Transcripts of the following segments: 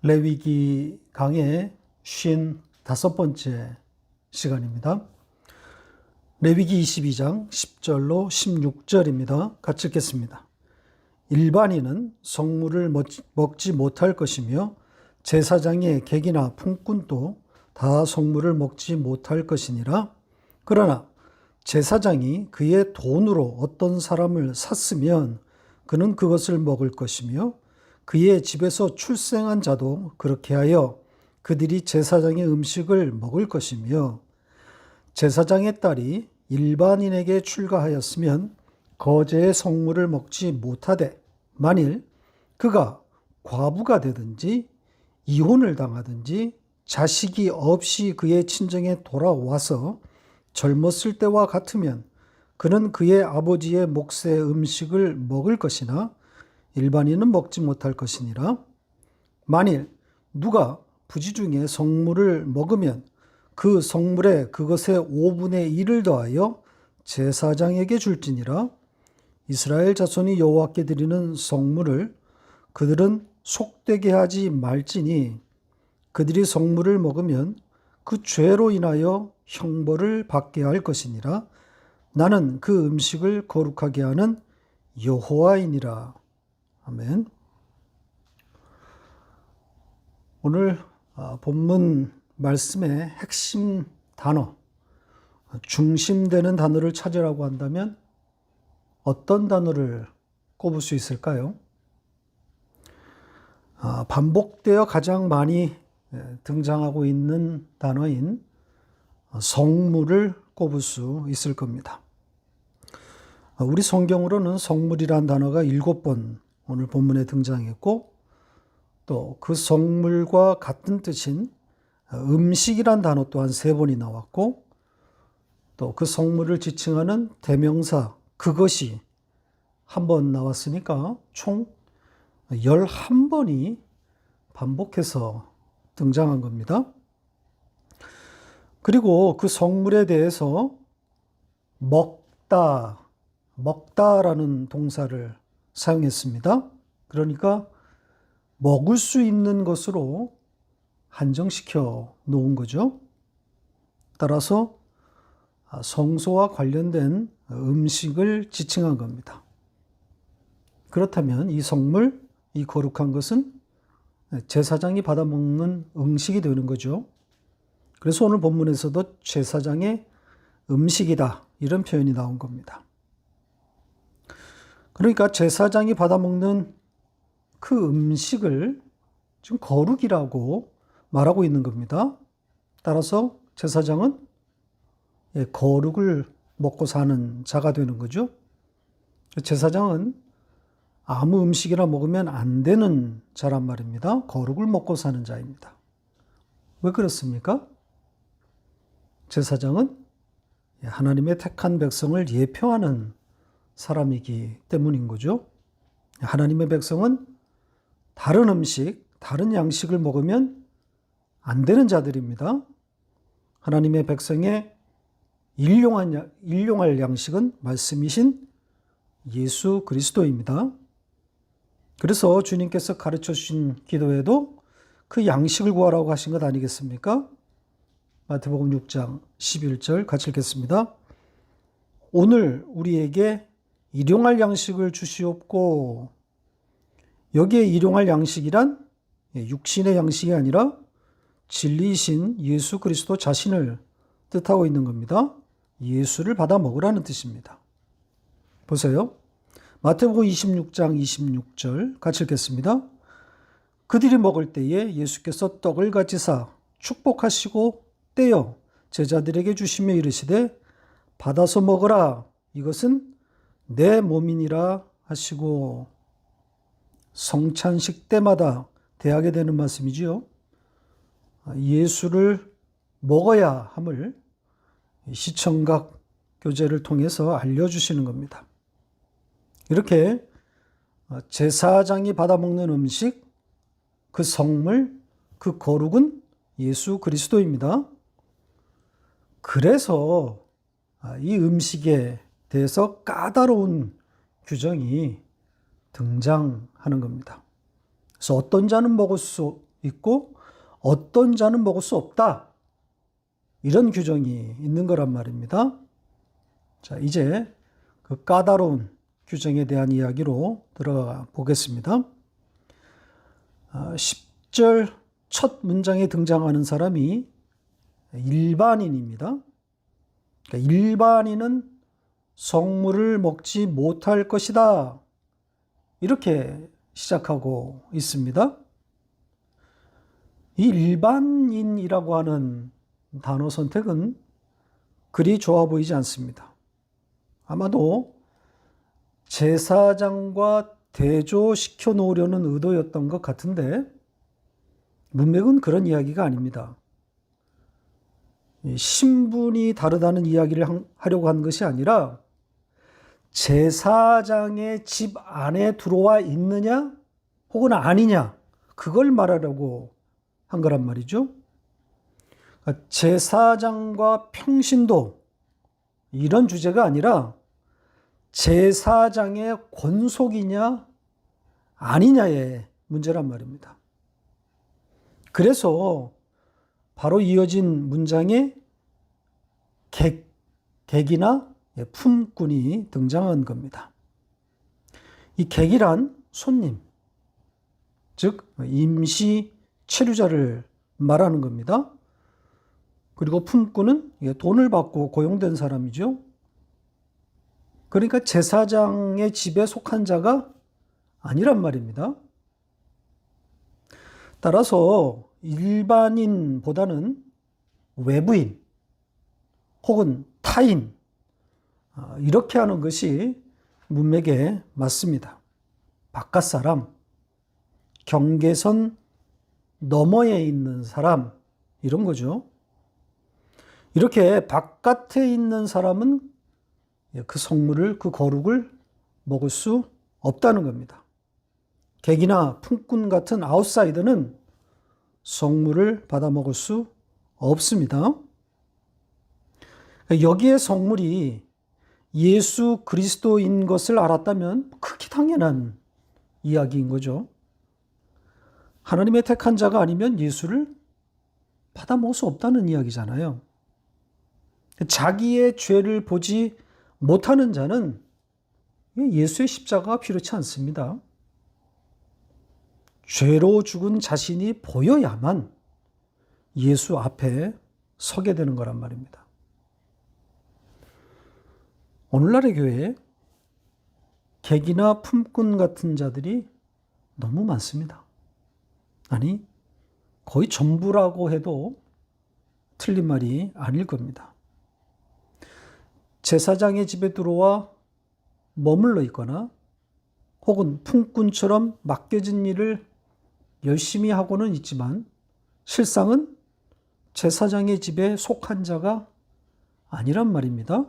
레위기 강의 55번째 시간입니다. 레위기 22장 10절로 16절입니다. 같이 읽겠습니다. 일반인은 성물을 먹지 못할 것이며 제사장의 객이나 품꾼도 다 성물을 먹지 못할 것이니라. 그러나 제사장이 그의 돈으로 어떤 사람을 샀으면 그는 그것을 먹을 것이며 그의 집에서 출생한 자도 그렇게 하여 그들이 제사장의 음식을 먹을 것이며 제사장의 딸이 일반인에게 출가하였으면 거제의 성물을 먹지 못하되 만일 그가 과부가 되든지 이혼을 당하든지 자식이 없이 그의 친정에 돌아와서 젊었을 때와 같으면 그는 그의 아버지의 몫의 음식을 먹을 것이나 일반인은 먹지 못할 것이니라. 만일 누가 부지 중에 성물을 먹으면 그 성물에 그것의 5분의 1을 더하여 제사장에게 줄지니라. 이스라엘 자손이 여호와께 드리는 성물을 그들은 속되게 하지 말지니 그들이 성물을 먹으면 그 죄로 인하여 형벌을 받게 할 것이니라. 나는 그 음식을 거룩하게 하는 여호와이니라. 아멘. 오늘 본문 말씀의 핵심 단어, 중심되는 단어를 찾으라고 한다면 어떤 단어를 꼽을 수 있을까요? 반복되어 가장 많이 등장하고 있는 단어인 성물을 꼽을 수 있을 겁니다. 우리 성경으로는 성물이란 단어가 7번 오늘 본문에 등장했고 또 그 성물과 같은 뜻인 음식이란 단어 또한 3번이 나왔고 또 그 성물을 지칭하는 대명사 그것이 한 번 나왔으니까 총 11번이 반복해서 등장한 겁니다. 그리고 그 성물에 대해서 먹다라는 동사를 사용했습니다. 그러니까 먹을 수 있는 것으로 한정시켜 놓은 거죠. 따라서 성소와 관련된 음식을 지칭한 겁니다. 그렇다면 이 성물, 이 거룩한 것은 제사장이 받아먹는 음식이 되는 거죠. 그래서 오늘 본문에서도 제사장의 음식이다 이런 표현이 나온 겁니다. 그러니까 제사장이 받아먹는 그 음식을 지금 거룩이라고 말하고 있는 겁니다. 따라서 제사장은 거룩을 먹고 사는 자가 되는 거죠. 제사장은 아무 음식이나 먹으면 안 되는 자란 말입니다. 거룩을 먹고 사는 자입니다. 왜 그렇습니까? 제사장은 하나님의 택한 백성을 예표하는 사람이기 때문인 거죠. 하나님의 백성은 다른 음식, 다른 양식을 먹으면 안 되는 자들입니다. 하나님의 백성의 일용할 양식은 말씀이신 예수 그리스도입니다. 그래서 주님께서 가르쳐 주신 기도에도 그 양식을 구하라고 하신 것 아니겠습니까? 마태복음 6장 11절 같이 읽겠습니다. 오늘 우리에게 일용할 양식을 주시옵고, 여기에 일용할 양식이란 육신의 양식이 아니라 진리이신 예수 그리스도 자신을 뜻하고 있는 겁니다. 예수를 받아 먹으라는 뜻입니다. 보세요. 마태복음 26장 26절 같이 읽겠습니다. 그들이 먹을 때에 예수께서 떡을 가지사 축복하시고 떼어 제자들에게 주시며 이르시되 받아서 먹으라, 이것은 내 몸이니라 하시고, 성찬식 때마다 대하게 되는 말씀이지요. 예수를 먹어야 함을 시청각 교제를 통해서 알려주시는 겁니다. 이렇게 제사장이 받아먹는 음식, 그 성물, 그 거룩은 예수 그리스도입니다. 그래서 이 음식에 대해서 까다로운 규정이 등장하는 겁니다. 그래서 어떤 자는 먹을 수 있고 어떤 자는 먹을 수 없다. 이런 규정이 있는 거란 말입니다. 자, 이제 그 까다로운 규정에 대한 이야기로 들어가 보겠습니다. 10절 첫 문장에 등장하는 사람이 일반인입니다. 그러니까 일반인은 성물을 먹지 못할 것이다. 이렇게 시작하고 있습니다. 이 일반인이라고 하는 단어 선택은 그리 좋아 보이지 않습니다. 아마도 제사장과 대조시켜 놓으려는 의도였던 것 같은데 문맥은 그런 이야기가 아닙니다. 신분이 다르다는 이야기를 하려고 한 것이 아니라 제사장의 집 안에 들어와 있느냐 혹은 아니냐 그걸 말하려고 한 거란 말이죠. 제사장과 평신도 이런 주제가 아니라 제사장의 권속이냐 아니냐의 문제란 말입니다. 그래서 바로 이어진 문장에 객이나 품꾼이 등장한 겁니다. 이 객이란 손님, 즉 임시 체류자를 말하는 겁니다. 그리고 품꾼은 돈을 받고 고용된 사람이죠. 그러니까 제사장의 집에 속한 자가 아니란 말입니다. 따라서 일반인보다는 외부인 혹은 타인 이렇게 하는 것이 문맥에 맞습니다. 바깥 사람, 경계선 너머에 있는 사람 이런 거죠. 이렇게 바깥에 있는 사람은 그 성물을, 그 거룩을 먹을 수 없다는 겁니다. 객이나 품꾼 같은 아웃사이더는 성물을 받아 먹을 수 없습니다. 여기에 성물이 예수 그리스도인 것을 알았다면 극히 당연한 이야기인 거죠. 하나님의 택한 자가 아니면 예수를 받아 먹을 수 없다는 이야기잖아요. 자기의 죄를 보지 못하는 자는 예수의 십자가가 필요치 않습니다. 죄로 죽은 자신이 보여야만 예수 앞에 서게 되는 거란 말입니다. 오늘날의 교회에 객이나 품꾼 같은 자들이 너무 많습니다. 아니, 거의 전부라고 해도 틀린 말이 아닐 겁니다. 제사장의 집에 들어와 머물러 있거나 혹은 품꾼처럼 맡겨진 일을 열심히 하고는 있지만 실상은 제사장의 집에 속한 자가 아니란 말입니다.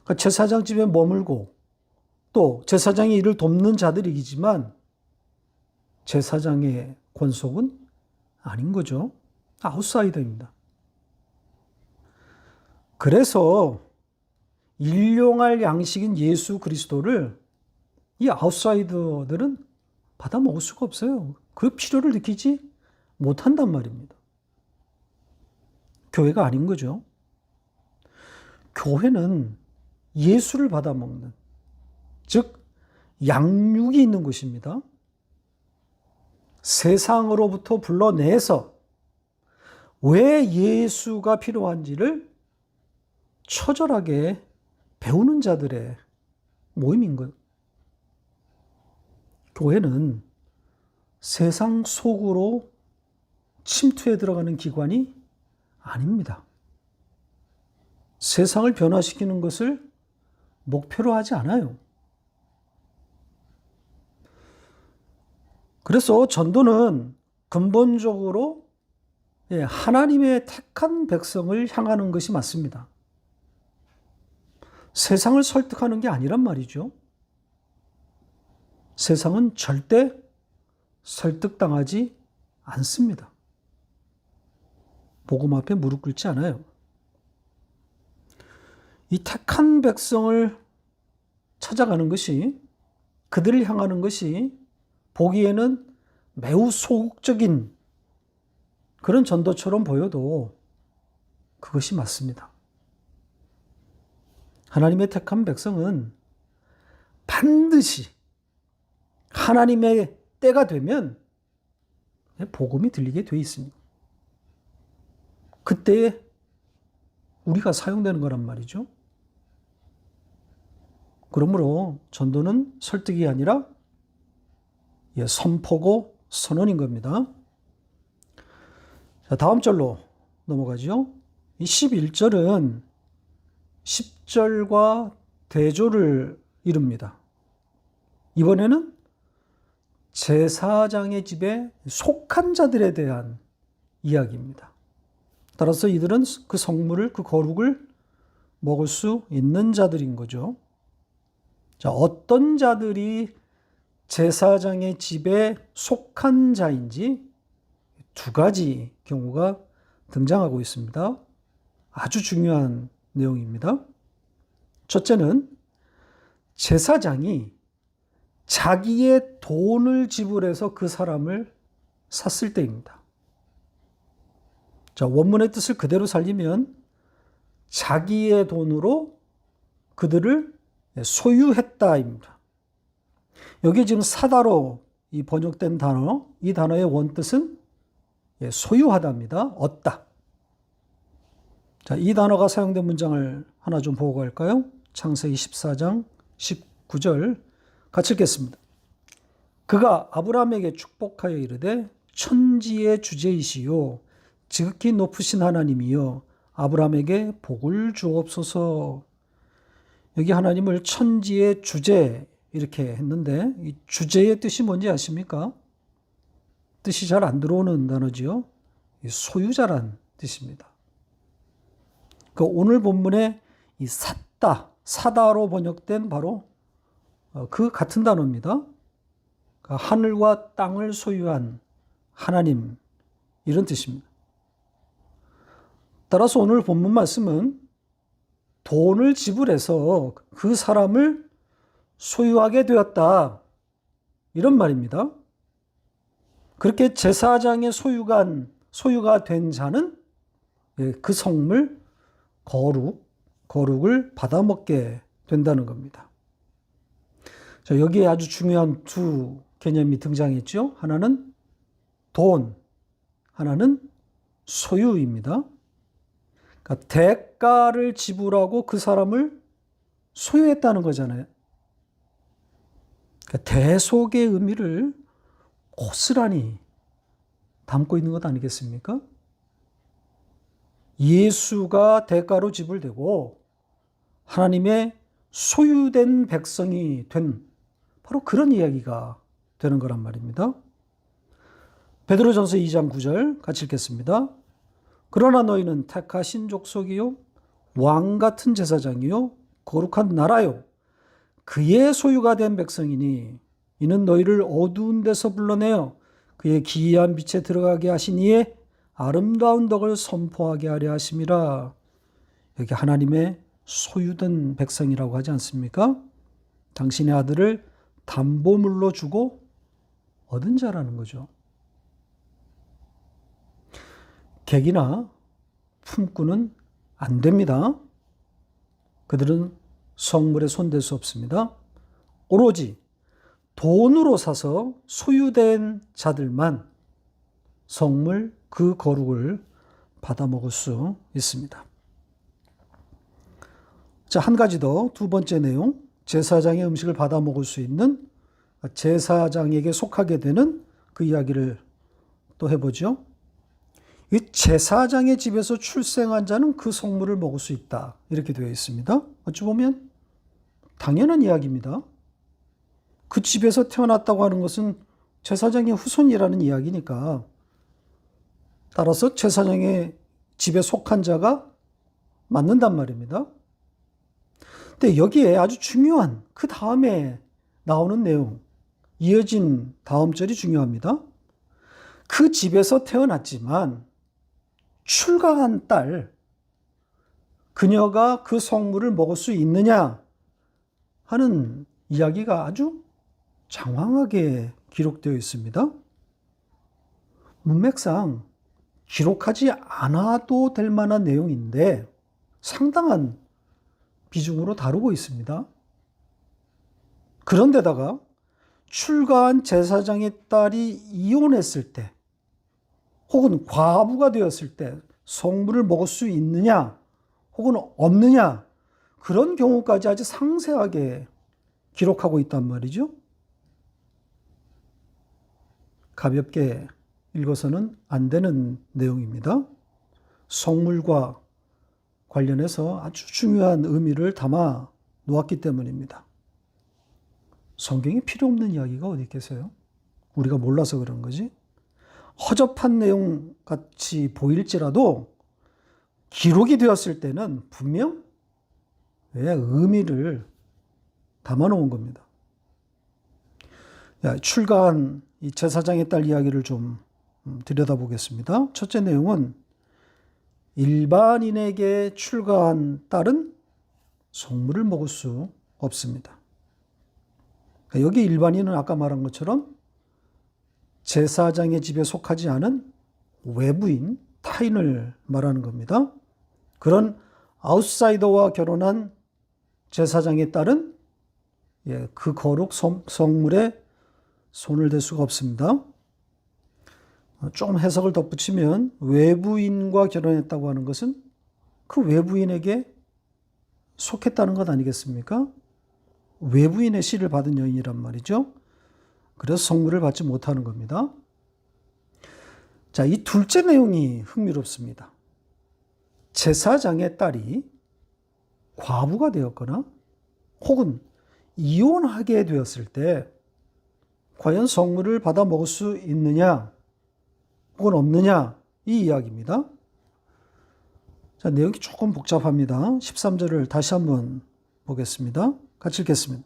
그러니까 제사장 집에 머물고 또 제사장의 일을 돕는 자들이지만 제사장의 권속은 아닌 거죠. 아웃사이더입니다. 그래서 일용할 양식인 예수 그리스도를 이 아웃사이더들은 받아 먹을 수가 없어요. 그 필요를 느끼지 못한단 말입니다. 교회가 아닌 거죠. 교회는 예수를 받아 먹는, 즉 양육이 있는 곳입니다. 세상으로부터 불러내서 왜 예수가 필요한지를 처절하게 배우는 자들의 모임인 것. 교회는 세상 속으로 침투해 들어가는 기관이 아닙니다. 세상을 변화시키는 것을 목표로 하지 않아요. 그래서 전도는 근본적으로 하나님의 택한 백성을 향하는 것이 맞습니다. 세상을 설득하는 게 아니란 말이죠. 세상은 절대 설득당하지 않습니다. 복음 앞에 무릎 꿇지 않아요. 이 택한 백성을 찾아가는 것이, 그들을 향하는 것이 보기에는 매우 소극적인 그런 전도처럼 보여도 그것이 맞습니다. 하나님의 택한 백성은 반드시 하나님의 때가 되면 복음이 들리게 돼 있습니다. 그때에 우리가 사용되는 거란 말이죠. 그러므로 전도는 설득이 아니라 선포고 선언인 겁니다. 자, 다음 절로 넘어가죠. 이 11절은 10절과 대조를 이룹니다. 이번에는 제사장의 집에 속한 자들에 대한 이야기입니다. 따라서 이들은 그 성물을, 그 거룩을 먹을 수 있는 자들인 거죠. 자, 어떤 자들이 제사장의 집에 속한 자인지 두 가지 경우가 등장하고 있습니다. 아주 중요한 내용입니다. 첫째는 제사장이 자기의 돈을 지불해서 그 사람을 샀을 때입니다. 자, 원문의 뜻을 그대로 살리면 자기의 돈으로 그들을 소유했다입니다. 여기 지금 사다로 이 번역된 단어, 이 단어의 원뜻은 소유하다입니다. 얻다. 자, 이 단어가 사용된 문장을 하나 좀 보고 갈까요? 창세기 14장 19절 같이 읽겠습니다. 그가 아브라함에게 축복하여 이르되 천지의 주제이시요 지극히 높으신 하나님이여 아브라함에게 복을 주옵소서. 여기 하나님을 천지의 주제 이렇게 했는데 이 주제의 뜻이 뭔지 아십니까? 뜻이 잘 안 들어오는 단어지요. 소유자란 뜻입니다. 그 오늘 본문에 이 샀다, 사다로 번역된 바로 그 같은 단어입니다. 하늘과 땅을 소유한 하나님 이런 뜻입니다. 따라서 오늘 본문 말씀은 돈을 지불해서 그 사람을 소유하게 되었다 이런 말입니다. 그렇게 제사장의 소유가 된 자는 그 성물 거룩을 받아먹게 된다는 겁니다. 자, 여기에 아주 중요한 두 개념이 등장했죠. 하나는 돈, 하나는 소유입니다. 그러니까 대가를 지불하고 그 사람을 소유했다는 거잖아요. 그러니까 대속의 의미를 고스란히 담고 있는 것 아니겠습니까? 예수가 대가로 지불되고 하나님의 소유된 백성이 된 바로 그런 이야기가 되는 거란 말입니다. 베드로전서 2장 9절 같이 읽겠습니다. 그러나 너희는 택하신 족속이요 왕 같은 제사장이요 거룩한 나라요 그의 소유가 된 백성이니 이는 너희를 어두운 데서 불러내어 그의 기이한 빛에 들어가게 하신 이의 아름다운 덕을 선포하게 하려 하심이라. 여기 하나님의 소유된 백성이라고 하지 않습니까? 당신의 아들을 담보물로 주고 얻은 자라는 거죠. 객이나 품꾼은 안 됩니다. 그들은 성물에 손댈 수 없습니다. 오로지 돈으로 사서 소유된 자들만 성물 그 거룩을 받아먹을 수 있습니다. 자, 한 가지 더, 두 번째 내용, 제사장의 음식을 받아먹을 수 있는 제사장에게 속하게 되는 그 이야기를 또 해보죠. 이 제사장의 집에서 출생한 자는 그 성물을 먹을 수 있다. 이렇게 되어 있습니다. 어찌 보면 당연한 이야기입니다. 그 집에서 태어났다고 하는 것은 제사장의 후손이라는 이야기니까 따라서 제사장의 집에 속한 자가 맞는단 말입니다. 근데 여기에 아주 중요한 그 다음에 나오는 내용, 이어진 다음 절이 중요합니다. 그 집에서 태어났지만 출가한 딸, 그녀가 그 성물을 먹을 수 있느냐 하는 이야기가 아주 장황하게 기록되어 있습니다. 문맥상 기록하지 않아도 될 만한 내용인데 상당한 비중으로 다루고 있습니다. 그런데다가 출가한 제사장의 딸이 이혼했을 때 혹은 과부가 되었을 때 성물을 먹을 수 있느냐 혹은 없느냐, 그런 경우까지 아주 상세하게 기록하고 있단 말이죠. 가볍게 읽어서는 안 되는 내용입니다. 성물과 관련해서 아주 중요한 의미를 담아 놓았기 때문입니다. 성경에 필요 없는 이야기가 어디 있겠어요? 우리가 몰라서 그런 거지. 허접한 내용 같이 보일지라도 기록이 되었을 때는 분명 의미를 담아 놓은 겁니다. 출가한 이 제사장의 딸 이야기를 좀 들여다보겠습니다. 첫째 내용은 일반인에게 출가한 딸은 성물을 먹을 수 없습니다. 여기 일반인은 아까 말한 것처럼 제사장의 집에 속하지 않은 외부인, 타인을 말하는 겁니다. 그런 아웃사이더와 결혼한 제사장의 딸은 그 거룩 성물에 손을 댈 수가 없습니다. 좀 해석을 덧붙이면 외부인과 결혼했다고 하는 것은 그 외부인에게 속했다는 것 아니겠습니까? 외부인의 씨를 받은 여인이란 말이죠. 그래서 성물을 받지 못하는 겁니다. 자, 이 둘째 내용이 흥미롭습니다. 제사장의 딸이 과부가 되었거나 혹은 이혼하게 되었을 때 과연 성물을 받아 먹을 수 있느냐 혹은 없느냐, 이 이야기입니다. 자, 내용이 조금 복잡합니다. 13절을 다시 한번 보겠습니다. 같이 읽겠습니다.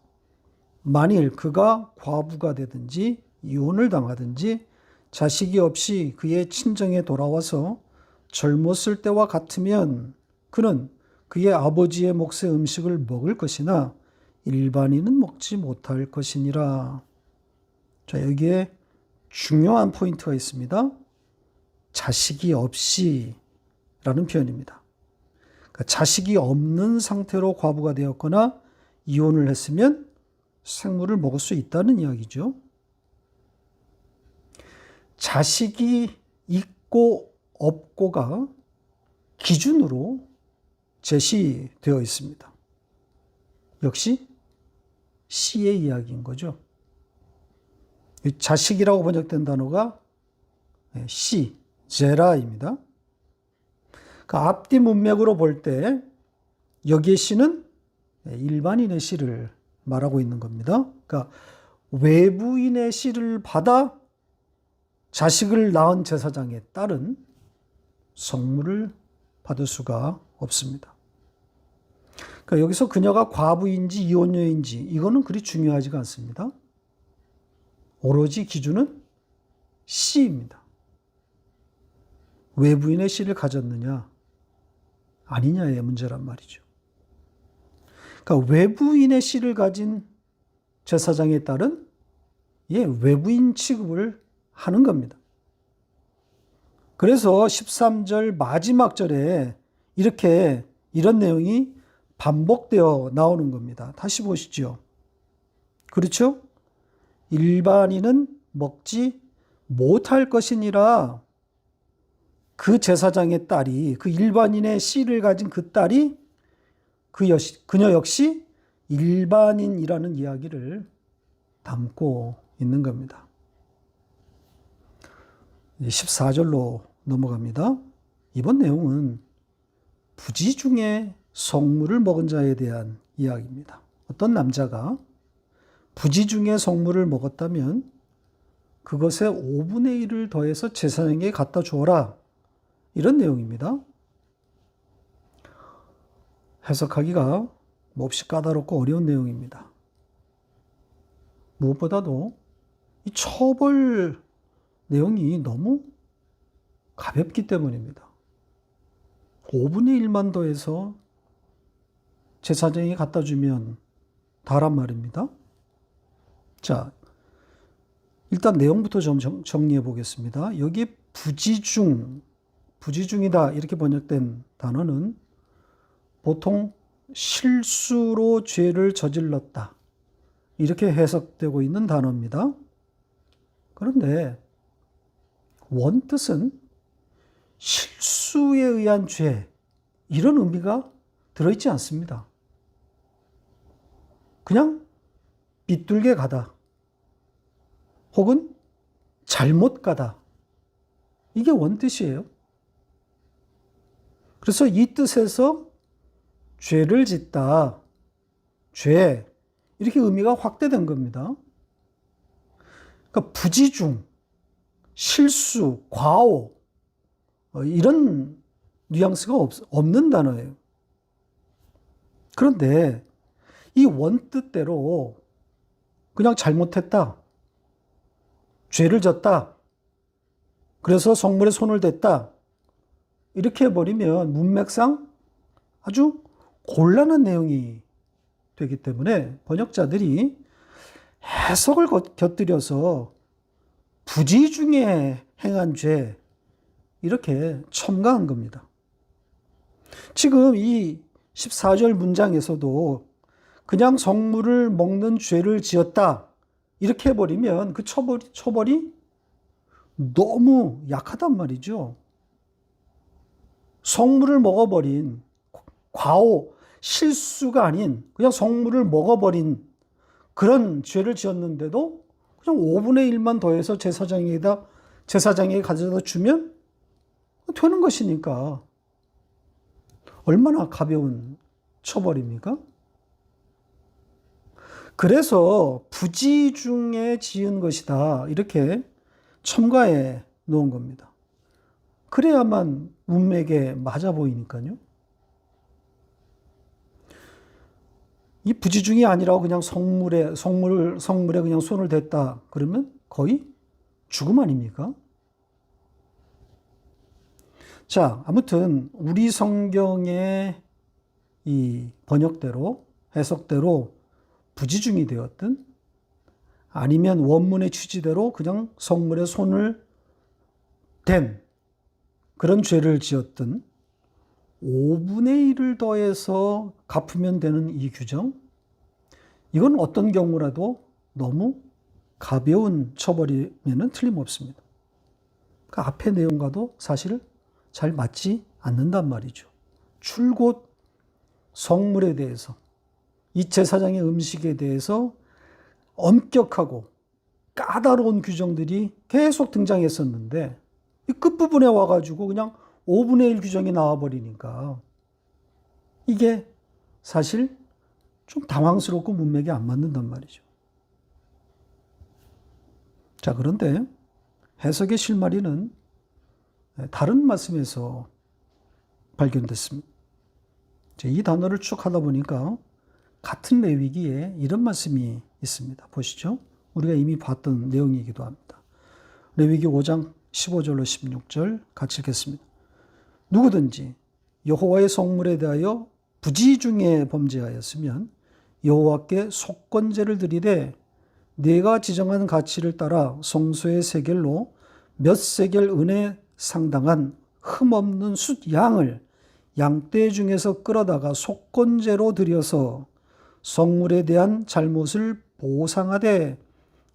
만일 그가 과부가 되든지 이혼을 당하든지 자식이 없이 그의 친정에 돌아와서 젊었을 때와 같으면 그는 그의 아버지의 몫의 음식을 먹을 것이나 일반인은 먹지 못할 것이니라. 자, 여기에 중요한 포인트가 있습니다. 자식이 없이 라는 표현입니다. 그러니까 자식이 없는 상태로 과부가 되었거나 이혼을 했으면 생물을 먹을 수 있다는 이야기죠. 자식이 있고 없고가 기준으로 제시되어 있습니다. 역시 씨의 이야기인 거죠. 자식이라고 번역된 단어가 씨, 제라입니다. 그 앞뒤 문맥으로 볼 때 여기에 씨는 일반인의 씨를 말하고 있는 겁니다. 그러니까 외부인의 씨를 받아 자식을 낳은 제사장의 딸은 성물을 받을 수가 없습니다. 그러니까 여기서 그녀가 과부인지 이혼녀인지 이거는 그리 중요하지가 않습니다. 오로지 기준은 씨입니다. 외부인의 씨를 가졌느냐 아니냐의 문제란 말이죠. 그러니까 외부인의 씨를 가진 제사장의 딸은 외부인 취급을 하는 겁니다. 그래서 13절 마지막 절에 이런 내용이 반복되어 나오는 겁니다. 다시 보시죠. 그렇죠? 일반인은 먹지 못할 것이니라. 그 제사장의 딸이, 그 일반인의 씨를 가진 그 딸이 그녀 역시 일반인이라는 이야기를 담고 있는 겁니다. 14절로 넘어갑니다. 이번 내용은 부지 중에 성물을 먹은 자에 대한 이야기입니다. 어떤 남자가 부지 중에 성물을 먹었다면 그것의 5분의 1을 더해서 제사장에게 갖다 주어라. 이런 내용입니다. 해석하기가 몹시 까다롭고 어려운 내용입니다. 무엇보다도 이 처벌 내용이 너무 가볍기 때문입니다. 5분의 1만 더해서 제사장이 갖다 주면 다란 말입니다. 자, 일단 내용부터 좀 정리해 보겠습니다. 여기 부지중이다 이렇게 번역된 단어는 보통 실수로 죄를 저질렀다 이렇게 해석되고 있는 단어입니다. 그런데 원뜻은 실수에 의한 죄 이런 의미가 들어있지 않습니다. 그냥 비뚤게 가다 혹은 잘못 가다 이게 원뜻이에요. 그래서 이 뜻에서 죄를 짓다, 죄 이렇게 의미가 확대된 겁니다. 그러니까 부지중, 실수, 과오 이런 뉘앙스가 없는 단어예요. 그런데 이 원뜻대로 그냥 잘못했다, 죄를 졌다, 그래서 성물에 손을 댔다 이렇게 해버리면 문맥상 아주 곤란한 내용이 되기 때문에 번역자들이 해석을 곁들여서 부지중에 행한 죄 이렇게 첨가한 겁니다. 지금 이 14절 문장에서도 그냥 성물을 먹는 죄를 지었다 이렇게 해버리면 그 처벌이 너무 약하단 말이죠. 성물을 먹어버린 과오, 실수가 아닌 그냥 성물을 먹어버린 그런 죄를 지었는데도 그냥 5분의 1만 더해서 제사장에게 가져다 주면 되는 것이니까 얼마나 가벼운 처벌입니까? 그래서 부지중에 지은 것이다 이렇게 첨가해 놓은 겁니다. 그래야만 문맥에 맞아 보이니까요. 이 부지중이 아니라고 그냥 성물에 그냥 손을 댔다 그러면 거의 죽음 아닙니까? 자, 아무튼 우리 성경의 이 번역대로 해석대로 부지중이 되었든 아니면 원문의 취지대로 그냥 성물에 손을 댄 그런 죄를 지었든 5분의 1을 더해서 갚으면 되는 이 규정, 이건 어떤 경우라도 너무 가벼운 처벌이면 틀림없습니다. 그 앞의 내용과도 사실 잘 맞지 않는단 말이죠. 줄곧 성물에 대해서, 이 제사장의 음식에 대해서 엄격하고 까다로운 규정들이 계속 등장했었는데 이 끝부분에 와가지고 그냥 5분의 1 규정이 나와버리니까 이게 사실 좀 당황스럽고 문맥이 안 맞는단 말이죠. 자, 그런데 해석의 실마리는 다른 말씀에서 발견됐습니다. 이 단어를 쭉 하다 보니까 같은 레위기에 이런 말씀이 있습니다. 보시죠. 우리가 이미 봤던 내용이기도 합니다. 레위기 5장 15절로 16절 같이 읽겠습니다. 누구든지 여호와의 성물에 대하여 부지중에 범죄하였으면 여호와께 속건제를 드리되 네가 지정한 가치를 따라 성소의 세겔로 몇 세겔 은에 상당한 흠없는 숫 양을 양떼 중에서 끌어다가 속건제로 드려서 성물에 대한 잘못을 보상하되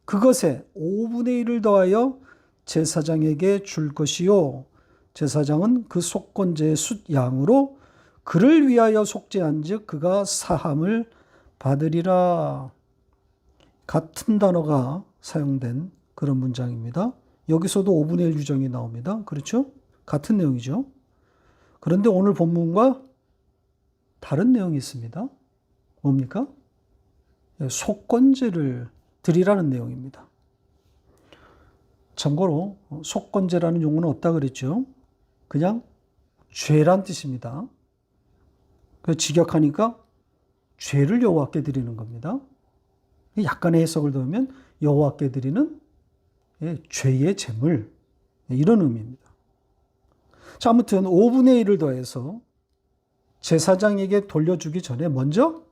그것에 5분의 1을 더하여 제사장에게 줄 것이요 제사장은 그 속건제의 숫 양으로 그를 위하여 속죄한 즉 그가 사함을 받으리라. 같은 단어가 사용된 그런 문장입니다. 여기서도 5분의 1 규정이 나옵니다. 그렇죠? 같은 내용이죠. 그런데 오늘 본문과 다른 내용이 있습니다. 뭡니까? 속건제를 드리라는 내용입니다. 참고로 속건제라는 용어는 없다 그랬죠. 그냥 죄란 뜻입니다. 직역하니까 죄를 여호와께 드리는 겁니다. 약간의 해석을 더하면 여호와께 드리는 죄의 제물 이런 의미입니다. 자, 아무튼 5분의 1을 더해서 제사장에게 돌려주기 전에 먼저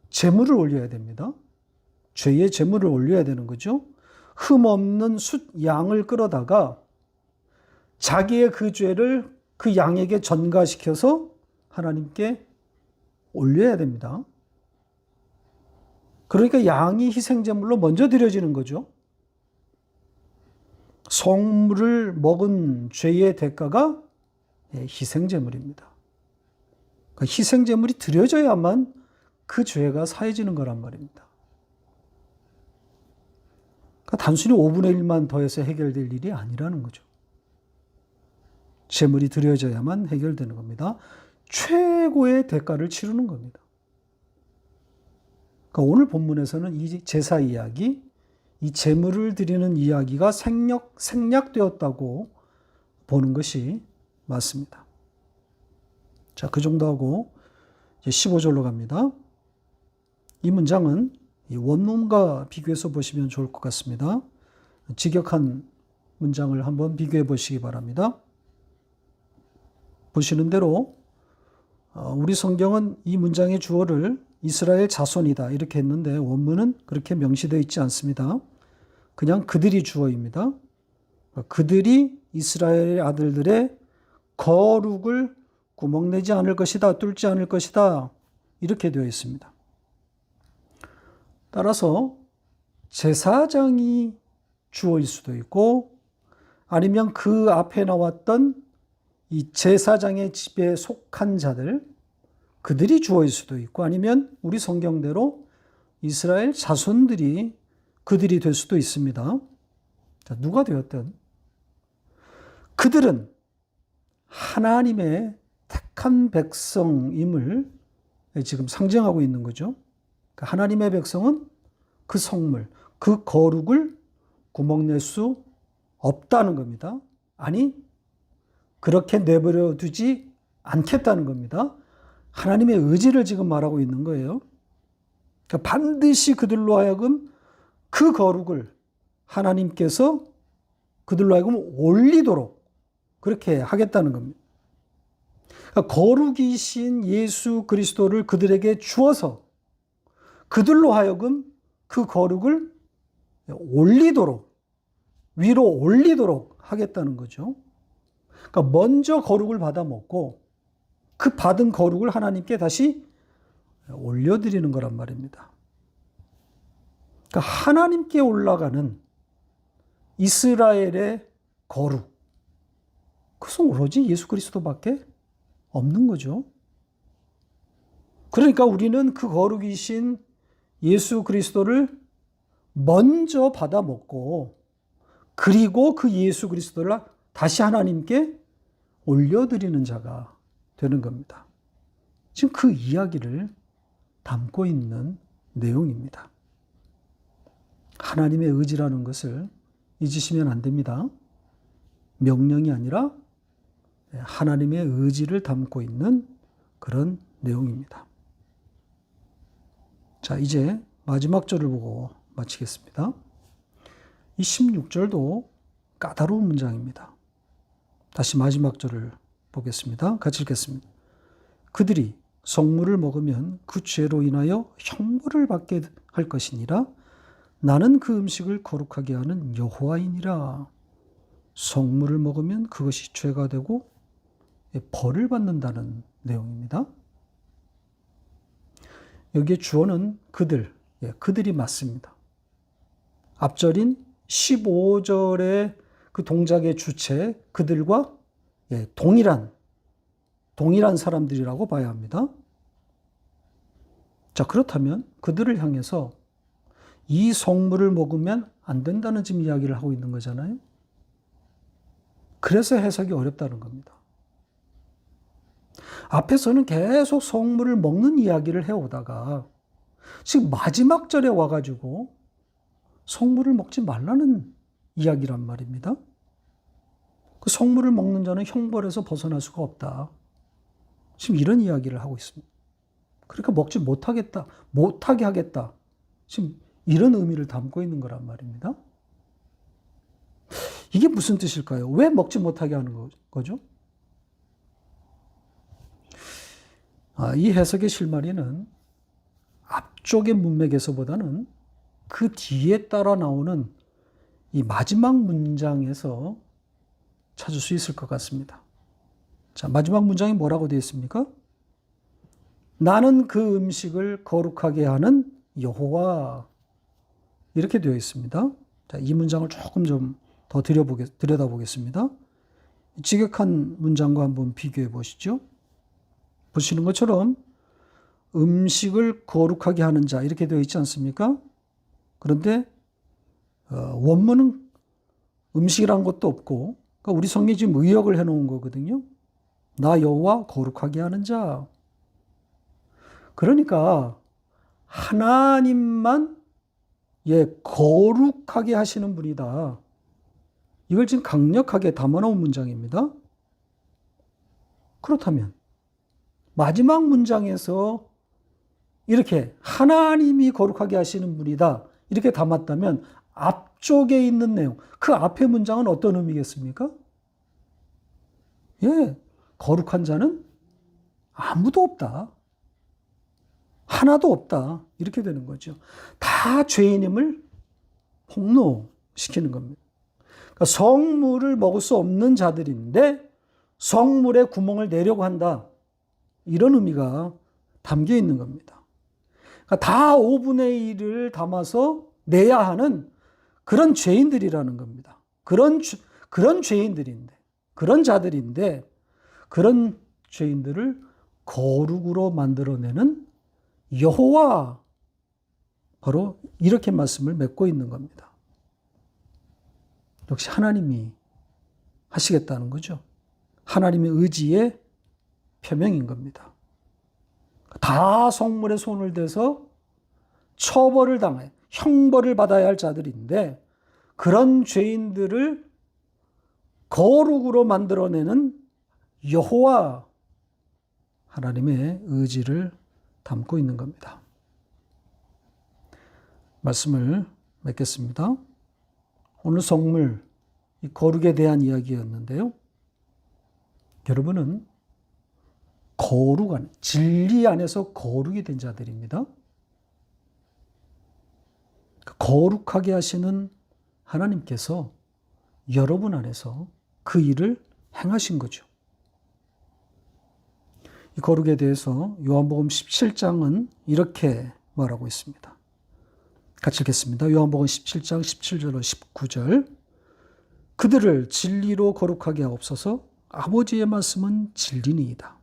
제물을 올려야 됩니다. 죄의 제물을 올려야 되는 거죠. 흠없는 양을 끌어다가 자기의 그 죄를 그 양에게 전가시켜서 하나님께 올려야 됩니다. 그러니까 양이 희생제물로 먼저 드려지는 거죠. 성물을 먹은 죄의 대가가 희생제물입니다. 그러니까 희생제물이 드려져야만 그 죄가 사해지는 거란 말입니다. 그러니까 단순히 5분의 1만 더해서 해결될 일이 아니라는 거죠. 제물이 드려져야만 해결되는 겁니다. 최고의 대가를 치르는 겁니다. 그러니까 오늘 본문에서는 이 제사 이야기, 이 제물을 드리는 이야기가 생략되었다고 보는 것이 맞습니다. 자, 그 정도 하고 이제 15절로 갑니다. 이 문장은 이 원문과 비교해서 보시면 좋을 것 같습니다. 직역한 문장을 한번 비교해 보시기 바랍니다. 보시는 대로 우리 성경은 이 문장의 주어를 이스라엘 자손이다 이렇게 했는데 원문은 그렇게 명시되어 있지 않습니다. 그냥 그들이 주어입니다. 그들이 이스라엘 아들들의 거룩을 구멍내지 않을 것이다, 뚫지 않을 것이다 이렇게 되어 있습니다. 따라서 제사장이 주어일 수도 있고 아니면 그 앞에 나왔던 이 제사장의 집에 속한 자들, 그들이 주어일 수도 있고 아니면 우리 성경대로 이스라엘 자손들이 그들이 될 수도 있습니다. 자, 누가 되었든 그들은 하나님의 택한 백성임을 지금 상징하고 있는 거죠. 그러니까 하나님의 백성은 그 성물, 그 거룩을 구멍낼 수 없다는 겁니다. 아니, 그렇게 내버려 두지 않겠다는 겁니다. 하나님의 의지를 지금 말하고 있는 거예요. 그러니까 반드시 그들로 하여금 그 거룩을 하나님께서 그들로 하여금 올리도록 그렇게 하겠다는 겁니다. 그러니까 거룩이신 예수 그리스도를 그들에게 주어서 그들로 하여금 그 거룩을 올리도록, 위로 올리도록 하겠다는 거죠. 그러니까 먼저 거룩을 받아 먹고 그 받은 거룩을 하나님께 다시 올려드리는 거란 말입니다. 그러니까 하나님께 올라가는 이스라엘의 거룩, 그것은 오로지 예수 그리스도밖에 없는 거죠. 그러니까 우리는 그 거룩이신 예수 그리스도를 먼저 받아 먹고 그리고 그 예수 그리스도를 다시 하나님께 올려드리는 자가 되는 겁니다. 지금 그 이야기를 담고 있는 내용입니다. 하나님의 의지라는 것을 잊으시면 안 됩니다. 명령이 아니라 하나님의 의지를 담고 있는 그런 내용입니다. 자, 이제 마지막 절을 보고 마치겠습니다. 이 16절도 까다로운 문장입니다. 다시 마지막 절을 보겠습니다. 같이 읽겠습니다. 그들이 성물을 먹으면 그 죄로 인하여 형벌을 받게 할 것이니라. 나는 그 음식을 거룩하게 하는 여호와이니라. 성물을 먹으면 그것이 죄가 되고 벌을 받는다는 내용입니다. 여기에 주어는 그들, 그들이 맞습니다. 앞절인 15절의 그 동작의 주체, 그들과 동일한 사람들이라고 봐야 합니다. 자, 그렇다면 그들을 향해서 이 성물을 먹으면 안 된다는 지금 이야기를 하고 있는 거잖아요. 그래서 해석이 어렵다는 겁니다. 앞에서는 계속 성물을 먹는 이야기를 해오다가 지금 마지막 절에 와가지고 성물을 먹지 말라는 이야기란 말입니다. 그 성물을 먹는 자는 형벌에서 벗어날 수가 없다. 지금 이런 이야기를 하고 있습니다. 그러니까 먹지 못하게 하겠다. 지금 이런 의미를 담고 있는 거란 말입니다. 이게 무슨 뜻일까요? 왜 먹지 못하게 하는 거죠? 이 해석의 실마리는 앞쪽의 문맥에서보다는 그 뒤에 따라 나오는 이 마지막 문장에서 찾을 수 있을 것 같습니다. 자, 마지막 문장이 뭐라고 되어 있습니까? 나는 그 음식을 거룩하게 하는 여호와. 이렇게 되어 있습니다. 자, 이 문장을 조금 좀 더 들여다보겠습니다. 직역한 문장과 한번 비교해 보시죠. 보시는 것처럼 음식을 거룩하게 하는 자 이렇게 되어 있지 않습니까? 그런데 원문은 음식이란 것도 없고, 그러니까 우리 성경이 지금 의역을 해놓은 거거든요. 나 여호와 거룩하게 하는 자. 그러니까 하나님만 거룩하게 하시는 분이다. 이걸 지금 강력하게 담아놓은 문장입니다. 그렇다면 마지막 문장에서 이렇게 하나님이 거룩하게 하시는 분이다 이렇게 담았다면 앞쪽에 있는 내용, 그 앞의 문장은 어떤 의미겠습니까? 거룩한 자는 아무도 없다. 하나도 없다. 이렇게 되는 거죠. 다 죄인임을 폭로시키는 겁니다. 그러니까 성물을 먹을 수 없는 자들인데 성물에 구멍을 내려고 한다. 이런 의미가 담겨 있는 겁니다. 그러니까 다 5분의 1을 담아서 내야 하는 그런 죄인들이라는 겁니다. 그런 죄인들인데, 그런 자들인데, 그런 죄인들을 거룩으로 만들어내는 여호와, 바로 이렇게 말씀을 맺고 있는 겁니다. 역시 하나님이 하시겠다는 거죠. 하나님의 의지의 표명인 겁니다. 다 성물에 손을 대서 처벌을 당해 형벌을 받아야 할 자들인데 그런 죄인들을 거룩으로 만들어내는 여호와 하나님의 의지를 담고 있는 겁니다. 말씀을 맺겠습니다. 오늘 성물, 이 거룩에 대한 이야기였는데요. 여러분은 거룩 안에, 진리 안에서 거룩이 된 자들입니다. 거룩하게 하시는 하나님께서 여러분 안에서 그 일을 행하신 거죠. 이 거룩에 대해서 요한복음 17장은 이렇게 말하고 있습니다. 같이 읽겠습니다. 요한복음 17장 17절로 19절. 그들을 진리로 거룩하게 하옵소서. 아버지의 말씀은 진리니이다.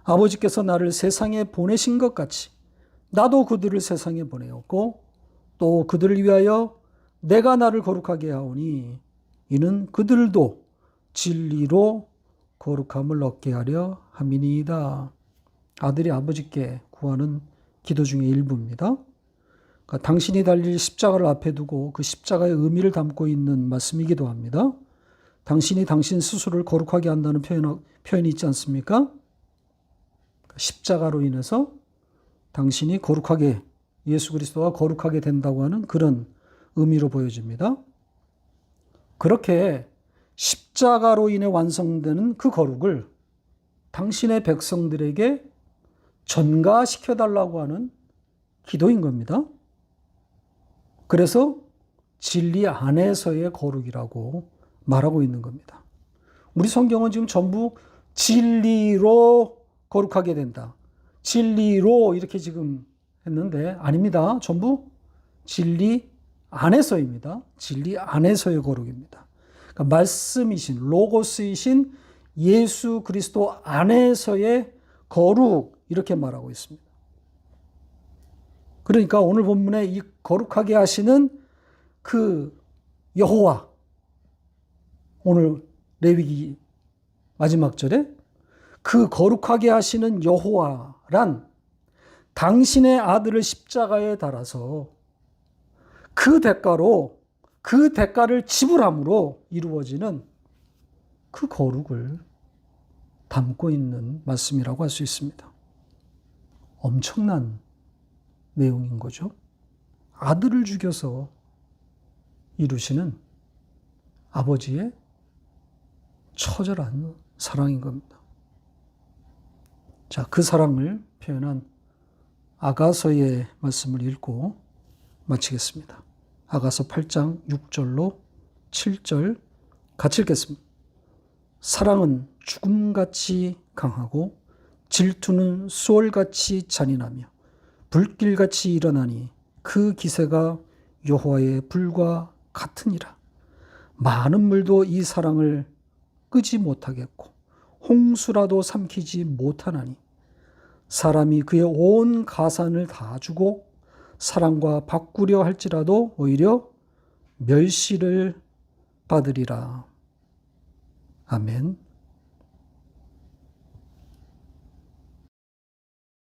아버지께서 나를 세상에 보내신 것 같이 나도 그들을 세상에 보내었고 또 그들을 위하여 내가 나를 거룩하게 하오니 이는 그들도 진리로 거룩함을 얻게 하려 함이니이다. 아들이 아버지께 구하는 기도 중의 일부입니다. 그러니까 당신이 달릴 십자가를 앞에 두고 그 십자가의 의미를 담고 있는 말씀이기도 합니다. 당신이 당신 스스로를 거룩하게 한다는 표현이 있지 않습니까? 십자가로 인해서 당신이 거룩하게, 예수 그리스도가 거룩하게 된다고 하는 그런 의미로 보여집니다. 그렇게 십자가로 인해 완성되는 그 거룩을 당신의 백성들에게 전가시켜달라고 하는 기도인 겁니다. 그래서 진리 안에서의 거룩이라고 말하고 있는 겁니다. 우리 성경은 지금 전부 진리로 거룩하게 된다. 진리로 이렇게 지금 했는데 아닙니다. 전부 진리 안에서입니다. 진리 안에서의 거룩입니다. 그러니까 말씀이신, 로고스이신 예수 그리스도 안에서의 거룩, 이렇게 말하고 있습니다. 그러니까 오늘 본문에 이 거룩하게 하시는 그 여호와, 오늘 레위기 마지막 절에 그 거룩하게 하시는 여호와란 당신의 아들을 십자가에 달아서 그 대가를 지불함으로 이루어지는 그 거룩을 담고 있는 말씀이라고 할 수 있습니다. 엄청난 내용인 거죠. 아들을 죽여서 이루시는 아버지의 처절한 사랑인 겁니다. 자, 그 사랑을 표현한 아가서의 말씀을 읽고 마치겠습니다. 아가서 8장 6절로 7절 같이 읽겠습니다. 사랑은 죽음같이 강하고 질투는 수월같이 잔인하며 불길같이 일어나니 그 기세가 여호와의 불과 같으니라. 많은 물도 이 사랑을 끄지 못하겠고 홍수라도 삼키지 못하나니 사람이 그의 온 가산을 다 주고 사랑과 바꾸려 할지라도 오히려 멸시를 받으리라. 아멘.